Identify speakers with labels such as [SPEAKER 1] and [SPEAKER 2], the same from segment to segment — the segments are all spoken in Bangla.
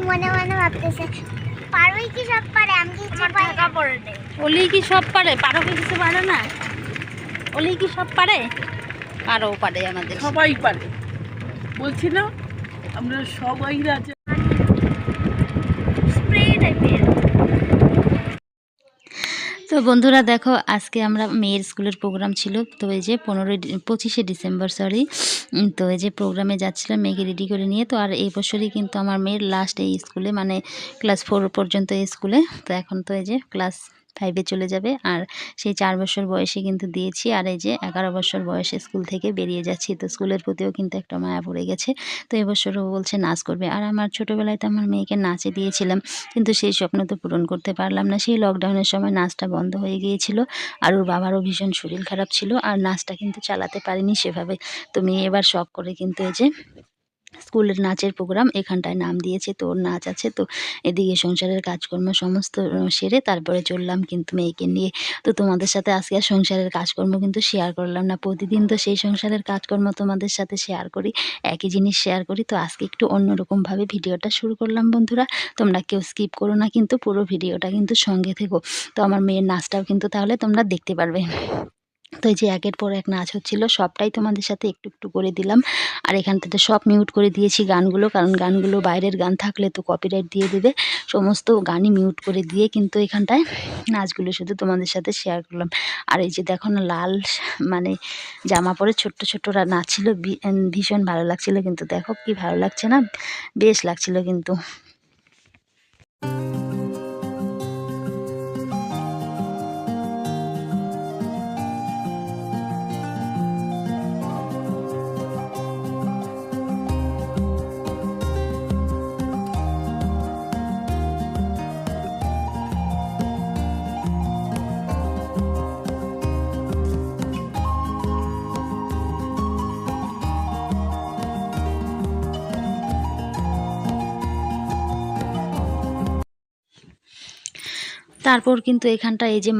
[SPEAKER 1] মনে মনে ভাবতেছে পারোই কি সব পারে, আমি কি টাকা পড়ে দেই।
[SPEAKER 2] ওলি কি সব পারে? পারো কি কিছু পারে না? ওলি কি সব পারে? পারো পারে, আমাদের
[SPEAKER 3] সবাই পারে, বলছি না আমরা সবাই রাজা।
[SPEAKER 2] তো বন্ধুরা দেখো, আজকে আমরা মেয়ের স্কুলের প্রোগ্রাম ছিল। তো এই যে 25শে ডিসেম্বর তো এই যে প্রোগ্রামে যাচ্ছিলাম মেয়েকে রেডি করে নিয়ে। তো আর এই বছরই কিন্তু আমার মেয়ের লাস্ট এই স্কুলে, মানে ক্লাস 4 পর্যন্ত এই স্কুলে। তো এখন তো এই যে ক্লাস 5-এ চলে যাবে। আর সেই 4 বছর বয়সে কিন্তু দিয়েছি, আর এই যে 11 বছর বয়সে স্কুল থেকে বেরিয়ে যাচ্ছি। তো স্কুলের প্রতিও কিন্তু একটা মায়া পড়ে গেছে। তো এবছরও বলছে নাচ করবে। আর আমার ছোটোবেলায় তো আমার মেয়েকে নাচে দিয়েছিলাম, কিন্তু সেই স্বপ্ন তো পূরণ করতে পারলাম না। সেই লকডাউনের সময় নাচটা বন্ধ হয়ে গিয়েছিল, আর ওর বাবারও ভীষণ শরীর খারাপ ছিল, আর নাচটা কিন্তু চালাতে পারিনি সেভাবে। তো মেয়ে এবার শখ করে কিন্তু এই যে স্কুলের নাচের প্রোগ্রাম এখানটায় নাম দিয়েছে। তো ওর নাচ আছে। তো এদিকে সংসারের কাজকর্ম সমস্ত সেরে তারপরে চললাম কিন্তু মেয়েকে নিয়ে। তো তোমাদের সাথে আজকে আর সংসারের কাজকর্ম কিন্তু শেয়ার করলাম না। প্রতিদিন তো সেই সংসারের কাজকর্ম তোমাদের সাথে শেয়ার করি, একই জিনিস শেয়ার করি। তো আজকে একটু অন্যরকমভাবে ভিডিওটা শুরু করলাম বন্ধুরা। তোমরা কেউ স্কিপ করো না, কিন্তু পুরো ভিডিওটা কিন্তু সঙ্গে থেকো। তো আমার মেয়ের নাচটাও কিন্তু তাহলে তোমরা দেখতে পারবে। তো এই যে একের পর এক নাচ হচ্ছিল, সবটাই তোমাদের সাথে একটু একটু করে দিলাম। আর এখান থেকে সব মিউট করে দিয়েছি গানগুলো, কারণ গানগুলো বাইরের গান থাকলে তো কপিরাইট দিয়ে দেবে। সমস্ত গানই মিউট করে দিয়ে কিন্তু এখানটায় নাচগুলো শুধু তোমাদের সাথে শেয়ার করলাম। আর এই যে দেখো না, লাল মানে জামা পরে ছোট্ট ছোট্টরা নাচছিল, ভীষণ ভালো লাগছিল। কিন্তু দেখো কি ভালো লাগছে না, বেশ লাগছিল কিন্তু। তারপর কিন্তু এখানটায় এই যে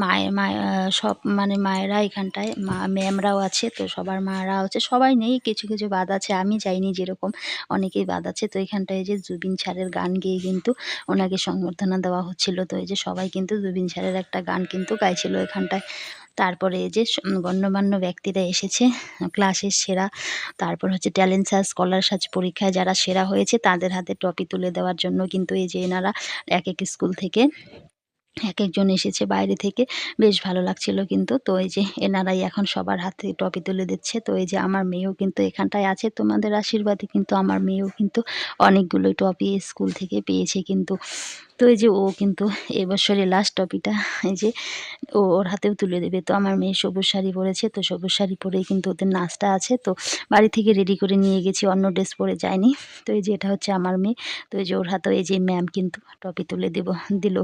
[SPEAKER 2] সব মানে মায়েরা এখানটায় ম্যামরাও আছে। তো সবার মারা আছে, সবাই নেই, কিছু কিছু বাদ আছে, আমি যাইনি যেরকম, অনেকেই বাদ আছে। তো এখানটায় এই যে জুবিন স্যারের গান গেয়ে কিন্তু ওনাকে সংবর্ধনা দেওয়া হচ্ছিল। তো এই যে সবাই কিন্তু জুবিন স্যারের একটা গান কিন্তু গাইছিল এখানটায়। তারপরে এই যে গণ্যমান্য ব্যক্তিরা এসেছে, ক্লাসের সেরা, তারপর হচ্ছে ট্যালেন্ট সার্চ, স্কলার সার্চ পরীক্ষায় যারা সেরা হয়েছে তাদের হাতে ট্রফি তুলে দেওয়ার জন্য কিন্তু এই যে এনারা এক এক স্কুল থেকে এক একজন এসেছে বাইরে থেকে, বেশ ভালো লাগছিল কিন্তু। তো এই যে এনারাই এখন সবার হাতে ট্রফি তুলে দিচ্ছে। তো এই যে আমার মেয়েও কিন্তু এখানটায় আছে, তোমাদের আশীর্বাদে কিন্তু আমার মেয়েও কিন্তু অনেকগুলোই ট্রফি স্কুল থেকে পেয়েছে কিন্তু। তো এই যে ও কিন্তু এবছরে লাস্ট ট্রফিটা এই যে ওর হাতেও তুলে দেবে। তো আমার মেয়ে সবুজ শাড়ি পরেছে, তো সবুজ শাড়ি পরেই কিন্তু ওদের নাচটা আছে। তো বাড়ি থেকে রেডি করে নিয়ে গেছি, অন্য ড্রেস পরে যায়নি। তো এই যে এটা হচ্ছে আমার মেয়ে। তো এই যে ওর হাতেও এই যে ম্যাম কিন্তু ট্রফি তুলে দিল।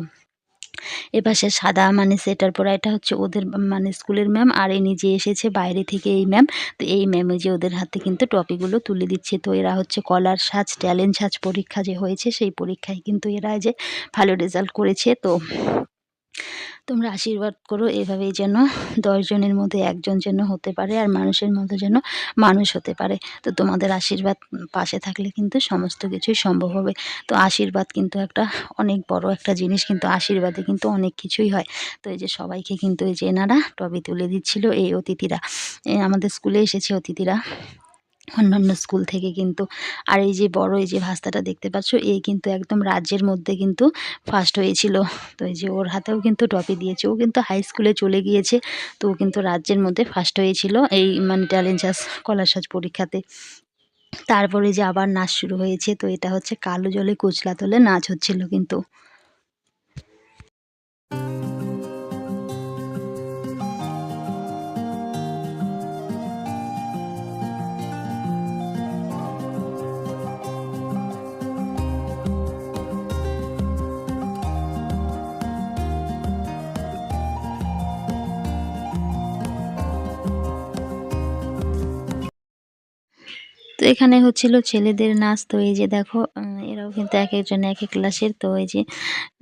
[SPEAKER 2] এপাশে সাদা মানে সেটার পরা, এটা হচ্ছে ওদের মানে স্কুলের ম্যাম, আর এ নিজে এসেছে বাইরে থেকে এই ম্যাম। তো এই ম্যাম যে ওদের হাতে কিন্তু টপিকগুলো তুলে দিচ্ছে। তো এরা হচ্ছে কলার সাজ, ট্যালেন্ট সাজ পরীক্ষা যে হয়েছে সেই পরীক্ষায় কিন্তু এরা যে ভালো রেজাল্ট করেছে। তো তোমরা আশীর্বাদ করো এভাবেই যেন 10 জনের মধ্যে একজন যেন হতে পারে, আর মানুষের মধ্যে যেন মানুষ হতে পারে। তো তোমাদের আশীর্বাদ পাশে থাকলে কিন্তু সমস্ত কিছুই সম্ভব হবে। তো আশীর্বাদ কিন্তু একটা অনেক বড় একটা জিনিস, কিন্তু আশীর্বাদে কিন্তু অনেক কিছুই হয়। তো এই যে সবাইকে কিন্তু এই যে এনারা টবে তুলে দিচ্ছিল, এই অতিথিরা আমাদের স্কুলে এসেছে অতিথিরা অন্যান্য স্কুল থেকে কিন্তু। আর এই যে বড় এই যে ভাস্তাটা দেখতে পাচ্ছ, এই কিন্তু একদম রাজ্যের মধ্যে কিন্তু ফার্স্ট হয়েছিল। তো এই যে ওর হাতেও কিন্তু ট্রফি দিয়েছে, ও কিন্তু হাই স্কুলে চলে গিয়েছে। তো ও কিন্তু রাজ্যের মধ্যে ফার্স্ট হয়েছিল এই মানে ট্যালেন্ট সার্চ স্কলার সার্চ পরীক্ষাতে। তারপরে যে আবার নাচ শুরু হয়েছে। তো এটা হচ্ছে কালো জলে কুচলা তোলে নাচ হচ্ছিল কিন্তু। তো এখানে হচ্ছিল ছেলেদের নাচ। তো এই যে দেখো এরাও কিন্তু এক একজন এক এক ক্লাসের। তো এই যে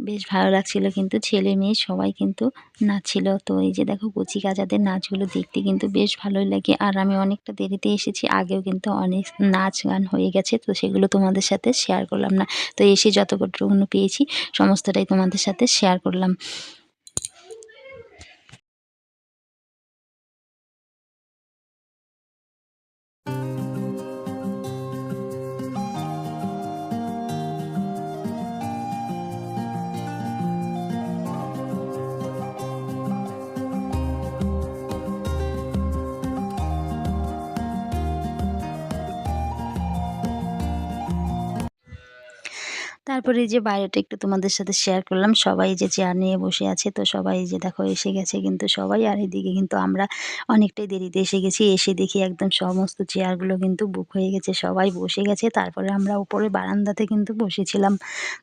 [SPEAKER 2] বেশ ভালো লাগছিল কিন্তু ছেলে মেয়ে সবাই কিন্তু নাচছিল। তো এই যে দেখো কচি কাচাদের নাচগুলো দেখতে কিন্তু বেশ ভালোই লাগে। আর আমি অনেকটা দেরিতে এসেছি, আগেও কিন্তু অনেক নাচ গান হয়ে গেছে, তো সেগুলো তোমাদের সাথে শেয়ার করলাম না। তো এসে যতটুকু পেয়েছি সমস্তটাই তোমাদের সাথে শেয়ার করলাম। তারপরে এই যে বাইরেটা একটু তোমাদের সাথে শেয়ার করলাম। সবাই যে চেয়ার নিয়ে বসে আছে, তো সবাই এই যে দেখো এসে গেছে কিন্তু সবাই। আর এদিকে কিন্তু আমরা অনেকটাই দেরিতে এসে গেছি। এসে দেখি একদম সমস্ত চেয়ারগুলো কিন্তু বুক হয়ে গেছে, সবাই বসে গেছে। তারপরে আমরা উপরে বারান্দাতে কিন্তু বসেছিলাম।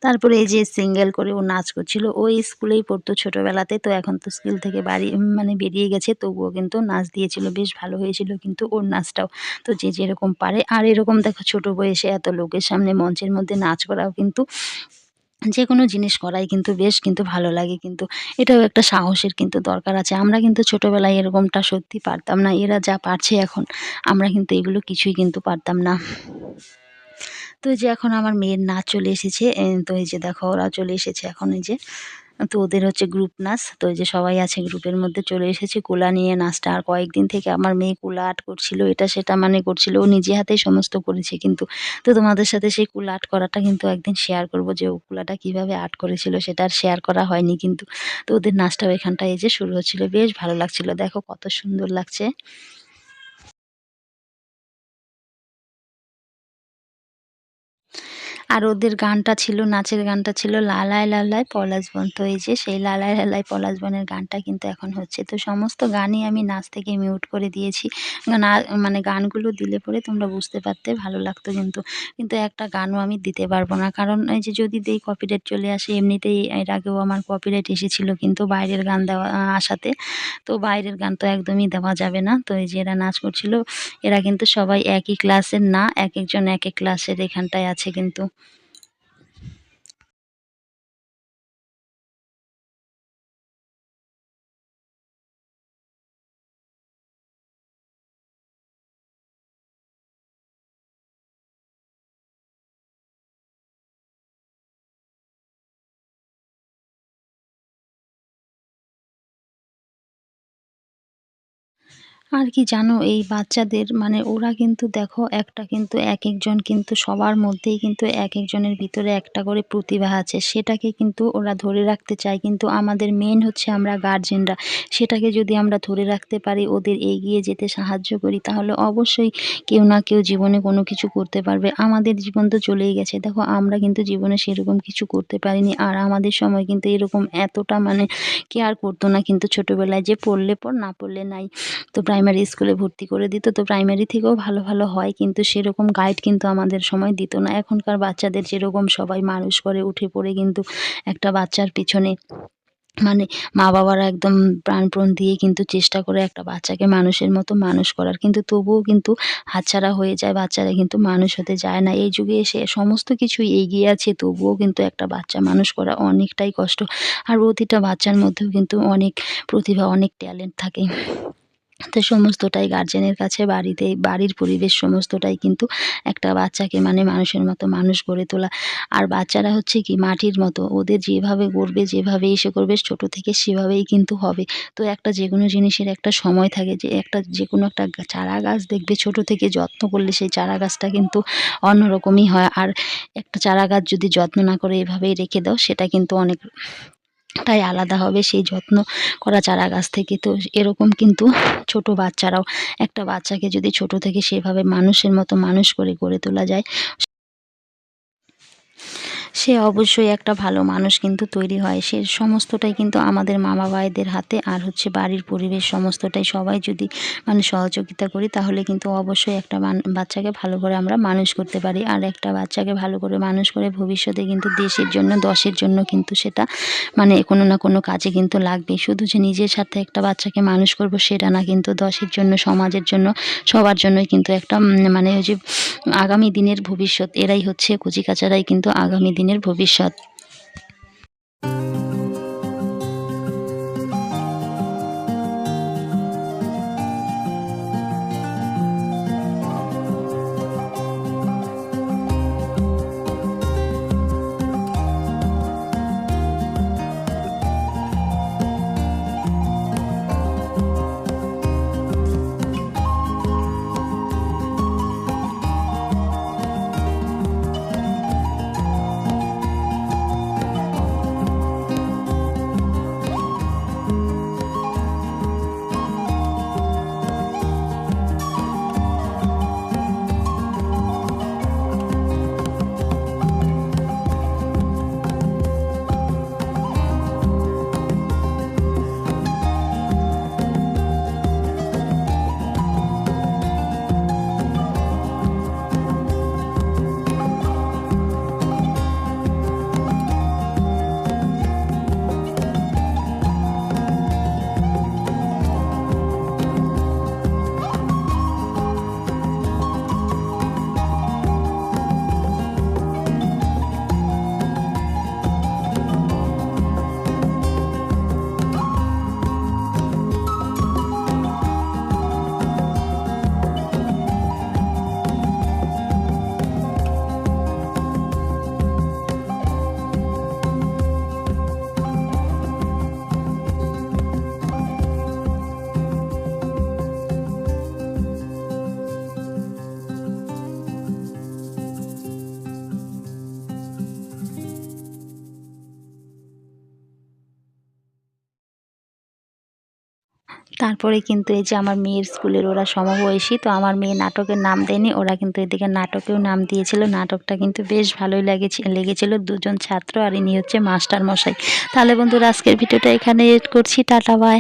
[SPEAKER 2] তারপরে এই যে সিঙ্গেল করে ও নাচ করছিল। ও স্কুলেই পড়তো ছোটোবেলাতে, তো এখন তো স্কুল থেকে বাড়ি মানে বেরিয়ে গেছে, তবুও কিন্তু নাচ দিয়েছিল, বেশ ভালো হয়েছিল কিন্তু ওর নাচটাও। তো যে যেরকম পারে। আর এরকম দেখো ছোট বয়সে এত লোকের সামনে মঞ্চের মধ্যে নাচ করাও কিন্তু যেকোনো জিনিস করাই কিন্তু বেশ কিন্তু ভালো লাগে কিন্তু। এটাও একটা সাহসের কিন্তু দরকার আছে। আমরা কিন্তু ছোটোবেলায় এরকমটা সত্যি পারতাম না। এরা যা পারছে এখন, আমরা কিন্তু এগুলো কিছুই কিন্তু পারতাম না। তো এই যে এখন আমার মেয়ের নাচ চলে এসেছে। তো এই যে দেখো ওরা চলে এসেছে এখন এই যে। তো ওদের হচ্ছে গ্রুপ নাচ। তো এই যে সবাই আছে গ্রুপের মধ্যে চলে এসেছে কুলা নিয়ে নাচটা। আর কয়েকদিন থেকে আমার মেয়ে কুলা আর্ট করছিল, এটা সেটা মানে করছিল। ও নিজে হাতেই সমস্ত করেছে কিন্তু। তো তোমাদের সাথে সেই কুলা আর্ট করাটা কিন্তু একদিন শেয়ার করব, যে ও কুলাটা কীভাবে আর্ট করেছিল সেটা আর শেয়ার করা হয়নি কিন্তু। তো ওদের নাচটাও এখানটায় এই যে শুরু হচ্ছিল, বেশ ভালো লাগছিল। দেখো কত সুন্দর লাগছে। আর ওদের গানটা ছিল, নাচের গানটা ছিল লালায় লালায় পলাশবন। তো এই যে সেই লালায় লালায় পলাশবনের গানটা কিন্তু এখন হচ্ছে। তো সমস্ত গানই আমি নাচ থেকে মিউট করে দিয়েছি। না মানে গানগুলো দিলে পরে তোমরা বুঝতে পারতে, ভালো লাগতো কিন্তু। কিন্তু একটা গানও আমি দিতে পারবো না, কারণ এই যে যদি দেই কপিরাইট চলে আসে। এমনিতেই এর আগেও আমার কপিরাইট এসেছিল কিন্তু বাইরের গান দেওয়া আসাতে। তো বাইরের গান তো একদমই দেওয়া যাবে না। তো এই যে এরা নাচ করছিল, এরা কিন্তু সবাই একই ক্লাসের না, এক একজন এক এক ক্লাসের এখানটায় আছে কিন্তু। আর কি জানো, এই বাচ্চাদের মানে ওরা কিন্তু দেখো একটা কিন্তু একেকজন কিন্তু সবার মধ্যেই কিন্তু একেকজনের ভিতরে একটা করে প্রতিভা আছে, সেটাকে কিন্তু ওরা ধরে রাখতে চায়। কিন্তু আমাদের মেন হচ্ছে আমরা গার্জেনরা, সেটাকে যদি আমরা ধরে রাখতে পারি, ওদের এগিয়ে যেতে সাহায্য করি, তাহলে অবশ্যই কেউ না কেউ জীবনে কোনো কিছু করতে পারবে। আমাদের জীবন তো চলেই গেছে, দেখো আমরা কিন্তু জীবনে সেরকম কিছু করতে পারিনি। আর আমাদের সময় কিন্তু এরকম এতটা মানে কেয়ার করতো না কিন্তু ছোটোবেলায়, যে পড়লে পড়, না পড়লে নাই। তো প্রাইমারি স্কুলে ভর্তি করে দিত, তো প্রাইমারি থেকেও ভালো ভালো হয়, কিন্তু সেরকম গাইড কিন্তু আমাদের সময় দিত না। এখনকার বাচ্চাদের যেরকম সবাই মানুষ করে উঠে পড়ে কিন্তু একটা বাচ্চার পিছনে মানে মা বাবারা একদম প্রাণপণ দিয়ে কিন্তু চেষ্টা করে একটা বাচ্চাকে মানুষের মতো মানুষ করার, কিন্তু তবুও কিন্তু হাতছাড়া হয়ে যায়, বাচ্চারা কিন্তু মানুষ হতে যায় না। এই যুগে এসে সমস্ত কিছুই এগিয়ে আছে, তবুও কিন্তু একটা বাচ্চা মানুষ করা অনেকটাই কষ্ট। আর প্রতিটা বাচ্চার মধ্যেও কিন্তু অনেক প্রতিভা, অনেক ট্যালেন্ট থাকে। তো সমস্তটাই গার্জেনের কাছে, বাড়িতে বাড়ির পরিবেশ সমস্তটাই কিন্তু একটা বাচ্চাকে মানে মানুষের মতো মানুষ গড়ে তোলা। আর বাচ্চারা হচ্ছে কি মাটির মতো, ওদের যেভাবে গড়বে, যেভাবে ইসে করবে ছোট থেকে সেভাবেই কিন্তু হবে। তো একটা যেকোনো জিনিসের একটা সময় থাকে, যে একটা যেকোনো একটা চারা গাছ দেখবে ছোট থেকে যত্ন করলে সেই চারা গাছটা কিন্তু অন্যরকমই হয়। আর একটা চারা গাছ যদি যত্ন না করে এভাবেই রেখে দাও, সেটা কিন্তু অনেকটাই আলাদা হবে সেই যত্ন করা চারা গাছ থেকে। তো এরকম কিন্তু ছোট বাচ্চারাও, একটা বাচ্চাকে যদি ছোট থেকে সেভাবে মানুষের মতো মানুষ করে গড়ে তোলা যায়, সে অবশ্যই একটা ভালো মানুষ কিন্তু তৈরি হয়। সে সমস্তটাই কিন্তু আমাদের মা বাবাদের হাতে, আর হচ্ছে বাড়ির পরিবেশ সমস্তটাই সবাই যদি মানে সহযোগিতা করি তাহলে কিন্তু অবশ্যই একটা বাচ্চাকে ভালো করে আমরা মানুষ করতে পারি। আর একটা বাচ্চাকে ভালো করে মানুষ করে ভবিষ্যতে কিন্তু দেশের জন্য দশের জন্য কিন্তু সেটা মানে কোনো না কোনো কাজে কিন্তু লাগবে। শুধু যে নিজের সাথে একটা বাচ্চাকে মানুষ করব সেটা না, কিন্তু দশের জন্য, সমাজের জন্য, সবার জন্যই কিন্তু একটা মানে ওই যে আগামী দিনের ভবিষ্যৎ, এরাই হচ্ছে কচিকাঁচারাই কিন্তু আগামী দিনের ভবিষ্যৎ। তারপরে কিন্তু এই যে আমার মেয়ের স্কুলের ওরা সমবয়সী, তো আমার মেয়ে নাটকের নাম দেয়নি, ওরা কিন্তু এদিকে নাটকেও নাম দিয়েছিল। নাটকটা কিন্তু বেশ ভালোই লেগেছিল। দুজন ছাত্র আর ইনি হচ্ছে মাস্টার মশাই। তাহলে বন্ধুরা আজকের ভিডিওটা এখানে এড করছি। Tata bye.